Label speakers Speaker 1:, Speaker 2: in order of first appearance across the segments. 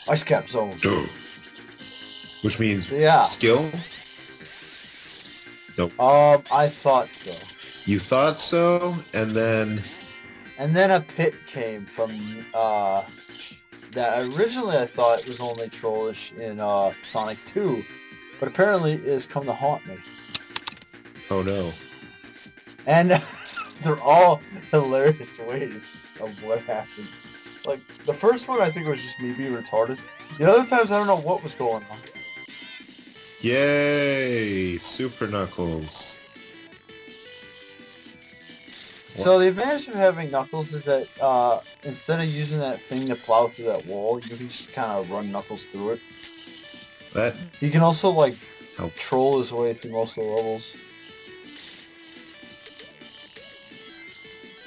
Speaker 1: Ice cap zone.
Speaker 2: Which means
Speaker 1: Yeah.
Speaker 2: skill? Nope.
Speaker 1: I thought so.
Speaker 2: You thought so, and then...
Speaker 1: And then a pit came from, that originally I thought was only trollish in, Sonic 2, but apparently is come to haunt me.
Speaker 2: Oh no.
Speaker 1: And they're all hilarious ways of what happened. Like, the first one I think was just me being retarded. The other times I don't know what was going on.
Speaker 2: Yay! Super Knuckles.
Speaker 1: So the advantage of having Knuckles is that instead of using that thing to plow through that wall, you can just kind of run Knuckles through it.
Speaker 2: That...
Speaker 1: He can also, like,
Speaker 2: Oh.
Speaker 1: troll his way through most of the levels.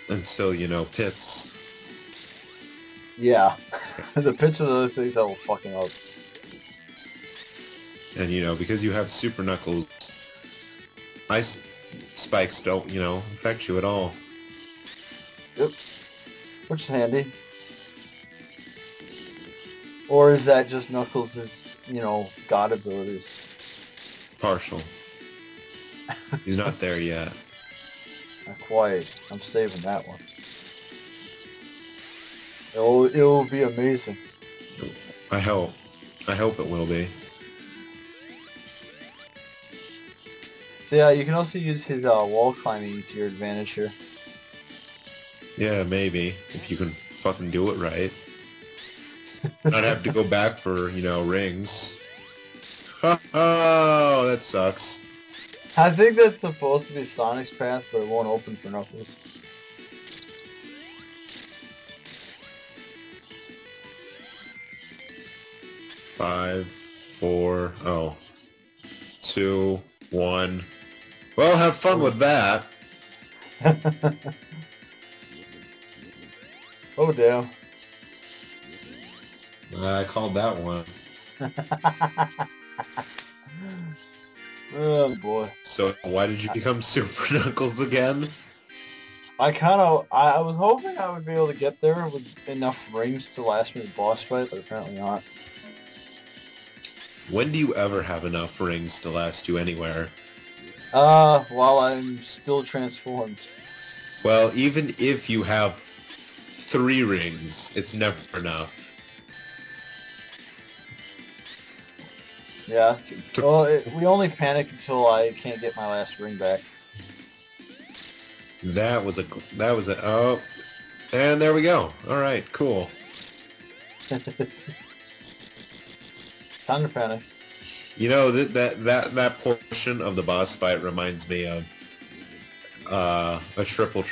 Speaker 2: Until, you know, pits.
Speaker 1: Yeah. The pits are the other things that will fucking up.
Speaker 2: And, you know, because you have Super Knuckles, ice spikes don't, you know, affect you at all.
Speaker 1: Yep. Which is handy. Or is that just Knuckles' you know, god abilities?
Speaker 2: Partial. He's not there yet.
Speaker 1: Not quite. I'm saving that one. It'll be amazing.
Speaker 2: I hope. I hope it will be.
Speaker 1: So yeah, you can also use his wall climbing to your advantage here.
Speaker 2: Yeah, maybe. If you can fucking do it right. I'd have to go back for, you know, rings. Oh, that sucks.
Speaker 1: I think that's supposed to be Sonic's path, but it won't open for Knuckles.
Speaker 2: Five, four, oh, 2, 1. Well, have fun with that.
Speaker 1: Oh damn.
Speaker 2: I called that one.
Speaker 1: Oh boy.
Speaker 2: So, why did you become Super Knuckles again?
Speaker 1: I was hoping I would be able to get there with enough rings to last me the boss fight, but apparently not.
Speaker 2: When do you ever have enough rings to last you anywhere?
Speaker 1: While I'm still transformed.
Speaker 2: Well, even if you have 3 rings, it's never enough.
Speaker 1: Yeah. Well, we only panic until I can't get my last ring back.
Speaker 2: That was a, oh, and there we go. Alright, cool.
Speaker 1: Time to panic.
Speaker 2: You know, that portion of the boss fight reminds me of, the Triple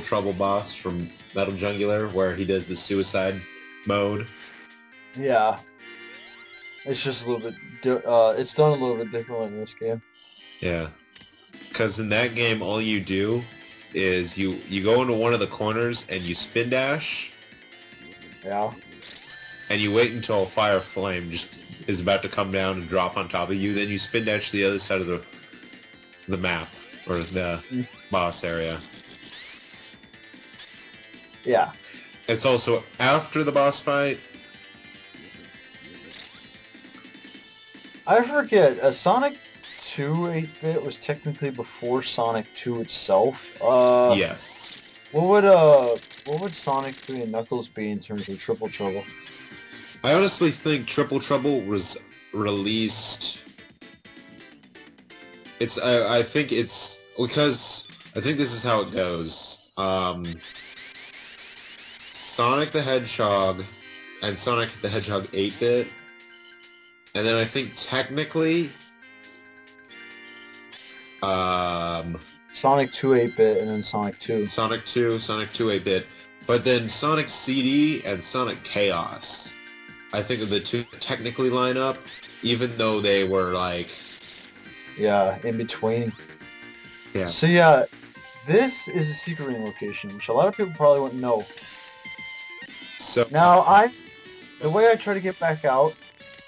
Speaker 2: Trouble boss from Metal Jungular, where he does the suicide mode.
Speaker 1: Yeah. It's just a little bit, it's done a little bit differently in this game.
Speaker 2: Yeah. Because in that game, all you do is you go into one of the corners and you spin dash.
Speaker 1: Yeah.
Speaker 2: And you wait until a fire flame just is about to come down and drop on top of you. Then you spin dash to the other side of the map or the boss area.
Speaker 1: Yeah.
Speaker 2: It's also after the boss fight.
Speaker 1: I forget. Sonic 2 8-bit was technically before Sonic 2 itself.
Speaker 2: Yes.
Speaker 1: What would Sonic 3 and Knuckles be in terms of Triple Trouble?
Speaker 2: I honestly think Triple Trouble was released. I think it's because I think this is how it goes. Sonic the Hedgehog and Sonic the Hedgehog 8-bit, and then I think technically,
Speaker 1: Sonic 2 8-bit and then Sonic 2.
Speaker 2: Sonic 2 8-bit, but then Sonic CD and Sonic Chaos, I think of the two technically line up, even though they were like...
Speaker 1: Yeah, in between.
Speaker 2: Yeah.
Speaker 1: So yeah, this is a secret ring location, which a lot of people probably wouldn't know.
Speaker 2: So
Speaker 1: now, the way I try to get back out,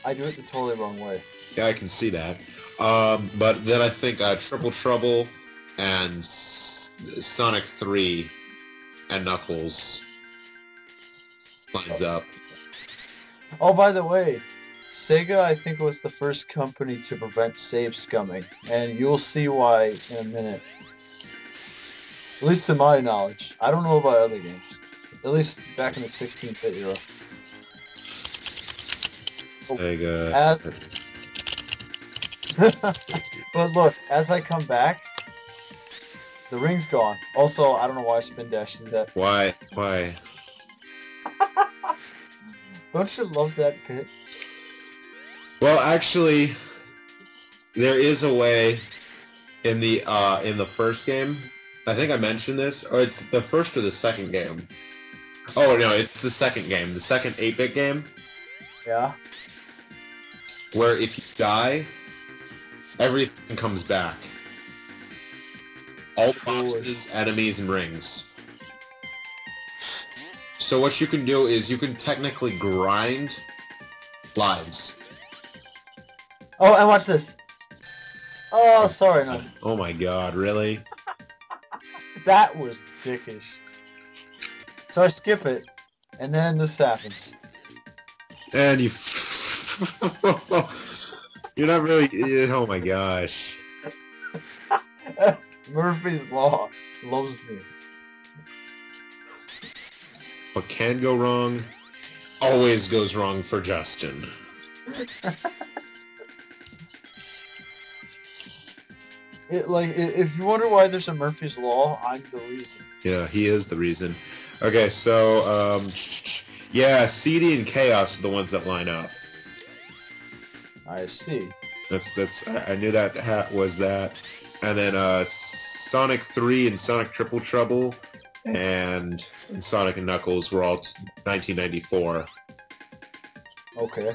Speaker 1: I do it the totally wrong way.
Speaker 2: Yeah, I can see that. But then I think Triple Trouble and Sonic 3 and Knuckles lines up.
Speaker 1: Oh, by the way, Sega, I think, was the first company to prevent save scumming, and you'll see why in a minute. At least to my knowledge. I don't know about other games. At least back in the 16-bit era.
Speaker 2: Sega.
Speaker 1: As, but look, as I come back, the ring's gone. Also, I don't know why Spin Dash did that.
Speaker 2: Why? Why?
Speaker 1: Don't you love that pit?
Speaker 2: Well, actually, there is a way in the first game. I think I mentioned this, or it's the first or the second game. Oh no, it's the second game, the second 8-bit game,
Speaker 1: Yeah.
Speaker 2: where if you die, everything comes back. All boxes, enemies, and rings. So what you can do is you can technically grind lives.
Speaker 1: Oh, and watch this. Oh, sorry, no.
Speaker 2: Oh my god, really?
Speaker 1: That was dickish. So I skip it, and then this happens.
Speaker 2: And you... You're not really... Oh my gosh.
Speaker 1: Murphy's Law loves me.
Speaker 2: What can go wrong always goes wrong for Justin.
Speaker 1: If you wonder why there's a Murphy's Law, I'm the reason.
Speaker 2: Yeah, he is the reason. Okay, so, yeah, CD and Chaos are the ones that line up.
Speaker 1: I see.
Speaker 2: I knew that was that. And then, Sonic 3 and Sonic Triple Trouble and Sonic and Knuckles were all 1994.
Speaker 1: Okay.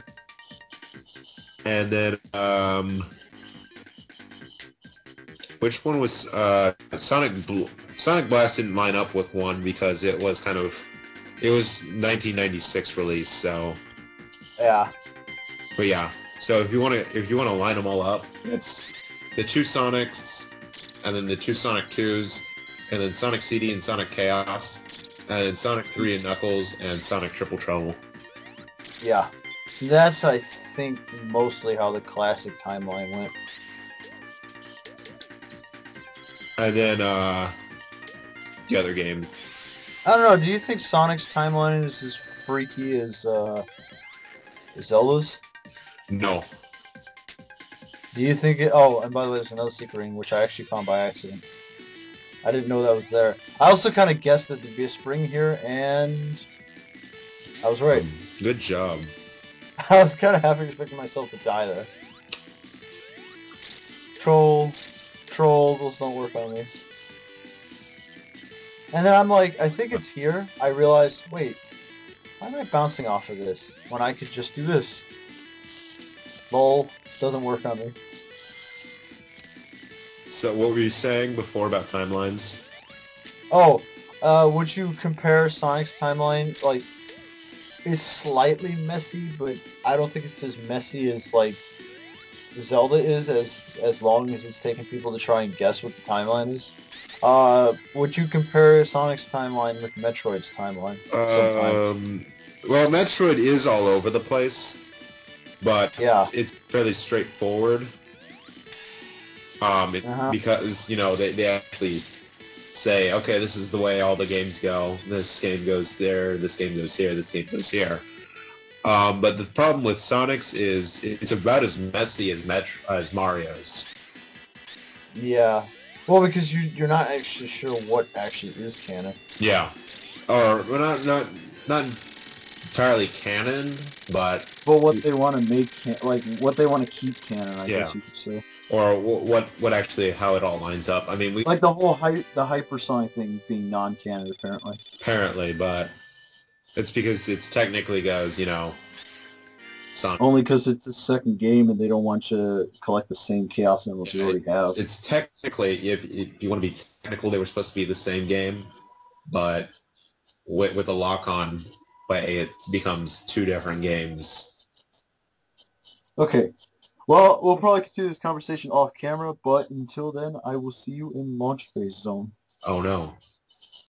Speaker 2: And then, which one was, Sonic Blast didn't line up with one because it was kind of, it was 1996 release, so.
Speaker 1: Yeah.
Speaker 2: But yeah, so if you want to line them all up, it's the two Sonics, and then the two Sonic 2s, and then Sonic CD and Sonic Chaos, and then Sonic 3 and Knuckles, and Sonic Triple Trouble.
Speaker 1: Yeah. That's, I think, mostly how the classic timeline went.
Speaker 2: And then, the other games.
Speaker 1: I don't know, do you think Sonic's timeline is as freaky as Zelda's?
Speaker 2: No.
Speaker 1: Do you think it... Oh, and by the way, there's another secret ring, which I actually found by accident. I didn't know that was there. I also kind of guessed that there'd be a spring here, and I was right.
Speaker 2: Good job.
Speaker 1: I was kind of half expecting myself to die there. Troll, those don't work on me. And then I'm like, I think it's here. I realized, wait, why am I bouncing off of this when I could just do this? Lol, doesn't work on me.
Speaker 2: So what were you saying before about timelines?
Speaker 1: Oh, would you compare Sonic's timeline, like, it's slightly messy, but I don't think it's as messy as, like, Zelda is, as long as it's taking people to try and guess what the timeline is. Would you compare Sonic's timeline with Metroid's timeline?
Speaker 2: Well, Metroid is all over the place, but
Speaker 1: yeah,
Speaker 2: it's fairly straightforward. Because, you know, they actually say, okay, this is the way all the games go. This game goes there, this game goes here, this game goes here. But the problem with Sonic's is it's about as messy as Mario's.
Speaker 1: Yeah. Well, because you're not actually sure what actually is canon.
Speaker 2: Yeah. Or well, not entirely canon, but
Speaker 1: what they want to make what they want to keep canon, I guess you could say.
Speaker 2: Or what actually how it all lines up. I mean,
Speaker 1: like the whole the hypersonic thing being non-canon apparently.
Speaker 2: Apparently, but it's because it technically goes, you know, Sonic.
Speaker 1: Only because it's the second game and they don't want you to collect the same Chaos Emeralds you already have.
Speaker 2: It's technically, if you want to be technical, they were supposed to be the same game, but with a lock-on play, it becomes two different games.
Speaker 1: Okay. Well, we'll probably continue this conversation off camera, but until then, I will see you in launch phase zone.
Speaker 2: Oh no.